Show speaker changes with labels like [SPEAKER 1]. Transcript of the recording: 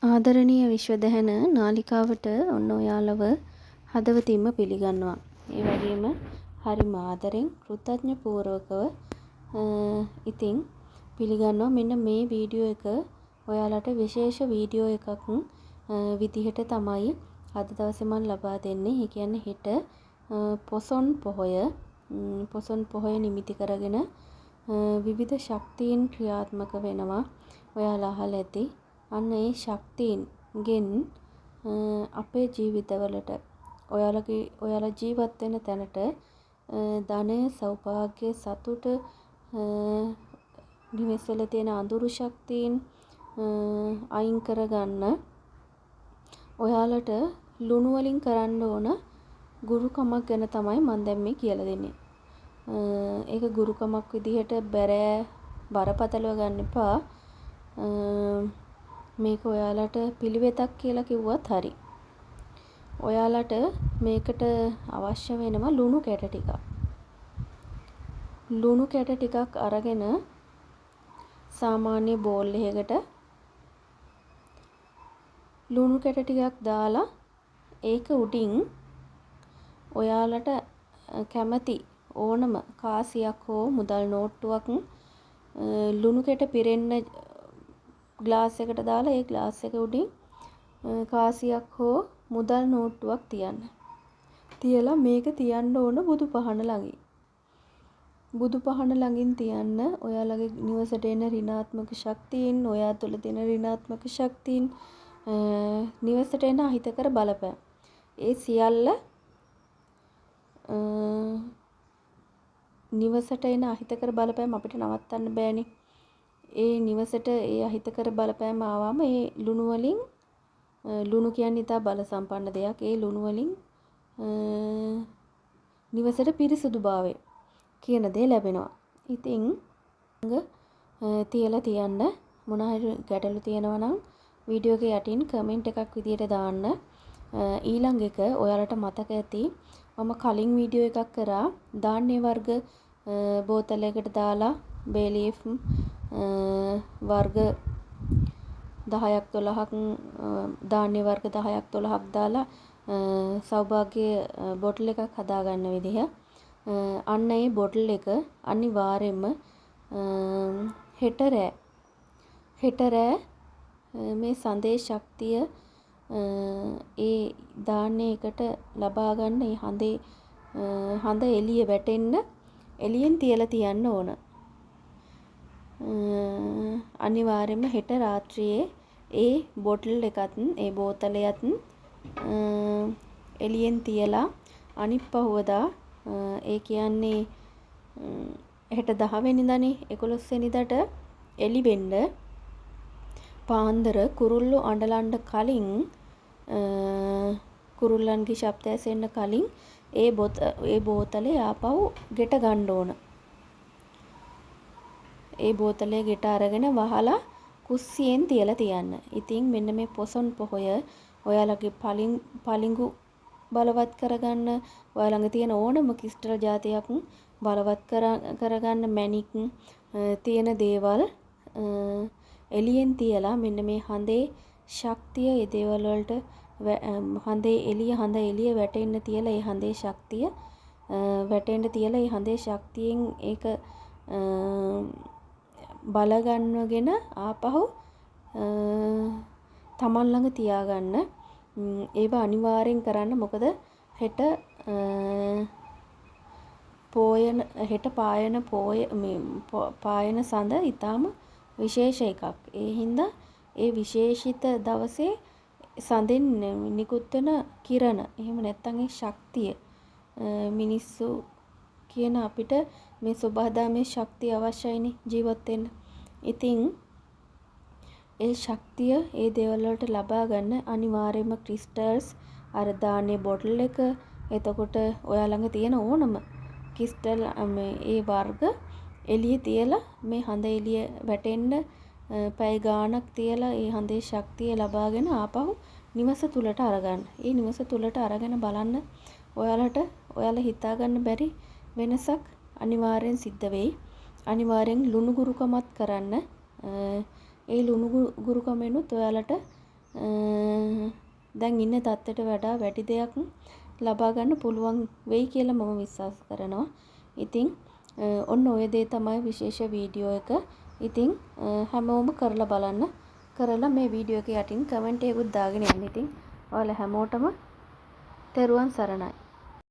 [SPEAKER 1] ආදරණීය විශ්වදැහැන නාලිකාවට ඔන්න ඔයාලව හදවතින්ම පිළිගන්නවා. ඒ වගේම හරිම ආදරෙන් කෘතඥපූර්වකව ඉතින් පිළිගන්නවා. මෙන්න මේ වීඩියෝ එක ඔයාලට විශේෂ වීඩියෝ එකක් විදිහට තමයි අද දවසේ මම ලබා දෙන්නේ. ඒ කියන්නේ හෙට පොසොන් පොහොය නිමිති කරගෙන විවිධ ශක්තියින් ක්‍රියාත්මක වෙනවා. ඔයාලා අහලා ඇති. අන්න ඒ ශක්තියින්ගෙන් අපේ ජීවිතවලට ඔයාලා ජීවත් වෙන තැනට ධනය, සෞභාග්‍ය, සතුට, නිවෙස්වල තියෙන අඳුරු ශක්තියින් අයින් කරගන්න ඔයාලට ලුණු වලින් කරන්න ඕන ගුරුකමක් ගැන තමයි මම දැන් මේ කියලා දෙන්නේ. ඒක ගුරුකමක් විදිහට බරපතලව ගන්න එපා. මේක ඔයාලට පිළිවෙතක් කියලා කිව්වත් හරි. ඔයාලට මේකට අවශ්‍ය වෙනවා ලුණු කැට ටිකක්. ලුණු කැට ටිකක් අරගෙන සාමාන්‍ය බෝල් එකකට ලුණු කැට ටිකක් දාලා ඒක උඩින් ඔයාලට කැමති ඕනම කාසියක් හෝ මුදල් නෝට්ටුවක් ලුණු කැට පිරෙන්න ග්ලාස් එකට දාලා ඒ ග්ලාස් එක උඩින් කාසියක් හෝ මුදල් නෝට්ටුවක් තියන්න. තියලා මේක තියන්න ඕන බුදු පහන ළඟින්. බුදු පහන ළඟින් තියන්න ඔයාලගේ නිවසට එන ඍණාත්මක ශක්තියින්, ඔයා තුළ තියෙන ඍණාත්මක ශක්තියින්, නිවසට එන අහිතකර බලපෑම්. ඒ සියල්ල නිවසට එන අහිතකර බලපෑම් අපිට නවත්තන්න බෑනේ. ඒ නිවසට ඒ අහිතකර බලපෑම් ආවම ඒ ලුණු කියන්නේ ඉතා බල සම්පන්න දෙයක්. ඒ ලුණු වලින් නිවසට පිරිසුදුභාවය කියන දේ ලැබෙනවා. ඉතින් තියලා තියන්න මොන හරි ගැටලු තියෙනවා නම් වීඩියෝ එකේ යටින් කමෙන්ට් එකක් විදියට දාන්න. ඊළඟ එක ඔයාලට මතක ඇති මම කලින් වීඩියෝ එකක් කරා ධාන්‍ය වර්ග බෝතලයකට දාලා බේලීෆ් වර්ග 10ක් 12ක් ධාන්‍ය වර්ග 10ක් 12ක් දාලා සෞභාග්‍ය බොටල් එකක් හදාගන්න විදිහ. අන්න ඒ බොටල් එක අනිවාර්යයෙන්ම හෙට රෑ මේ සඳේ ශක්තිය ඒ ධාන්‍ය එකට ලබා ගන්න ඒ හඳ එළිය වැටෙන්න එළියෙන් තියලා තියන්න ඕන. අනිවාර්යයෙන්ම හෙට රාත්‍රියේ ඒ බොටල් එකත් ඒ බෝතලයත් එළියෙන් තියලා අනිත් පහවදා ඒ කියන්නේ හෙට 10 වෙනිදානේ 11 වෙනිදාට එළි වෙන්න පාන්දර කුරුල්ලෝ අඬලන්න කලින් කුරුල්ලන්ගේ ශබ්දය ඇසෙන්න කලින් ඒ බෝතලේ ආපහු ගෙට ගන්න ඕන. ඒ බෝතලේ ගෙට අරගෙන වහලා කුස්සියෙන් තියලා තියන්න. ඉතින් මෙන්න මේ පොසොන් පොහොය ඔයාලගේ පලිඟු බලවත් කරගන්න, ඔයාලඟ තියෙන ඕනම ක්‍රිස්ටල් જાතියක් බලවත් කරගන්න මැණික් තියෙන දේවල් එළියෙන් තියලා මෙන්න මේ හඳේ ශක්තිය ඒ දේවල් වලට හඳ එළිය වැටෙන්න තියලා ඒ හඳේ ශක්තිය වැටෙන්න තියලා ඒ හඳේ ශක්තියෙන් ඒක බල ගන්නගෙන ආපහු තමන් ළඟ තියාගන්න. ඒව අනිවාර්යෙන් කරන්න. මොකද හෙට පායන සඳ ඊටාම විශේෂ එකක්. ඒ හින්දා ඒ විශේෂිත දවසේ සඳෙන් නිකුත් වෙන කිරණ, එහෙම නැත්නම් ඒ ශක්තිය මිනිස්සු කියන අපිට මේ සබහාදාමේ ශක්තිය අවශ්‍යයිනේ ජීවත් වෙන්න. ඉතින් ඒ ශක්තිය ඒ දේවල් වලට ලබා ගන්න අනිවාර්යයෙන්ම ක්‍රිස්ටල්ස් අර ධාන්‍ය බොටල් එක, එතකොට ඔයා ළඟ තියෙන ඕනම ක්‍රිස්ටල් ඒ වර්ග එළිය තියලා මේ හඳ එළිය වැටෙන්න පැය ගාණක් තියලා ඒ හඳේ ශක්තිය ලබාගෙන ආපහු නිවස තුලට අරගන්න. ඒ නිවස තුලට අරගෙන බලන්න ඔයාලා හිතා ගන්න බැරි වෙනසක් අනිවාර්යෙන් සිද්ධ වෙයි. අනිවාර්යෙන් ලුණු ගුරුකමත් කරන්න. ඒ ලුණු ගුරුකමෙනුත් ඔයාලට දැන් ඉන්න තත්ත්වයට වඩා වැඩි දෙයක් ලබා ගන්න පුළුවන් වෙයි කියලා මම විශ්වාස කරනවා. ඉතින් ඔන්න ඔය දේ තමයි විශේෂ වීඩියෝ එක. ඉතින් හැමෝම කරලා බලන්න. කරලා මේ වීඩියෝ එක යටින් කමෙන්ට් එකකුත් දාගෙන යන්න. ඉතින් ඔයාලා හැමෝටම තෙරුවන් සරණයි.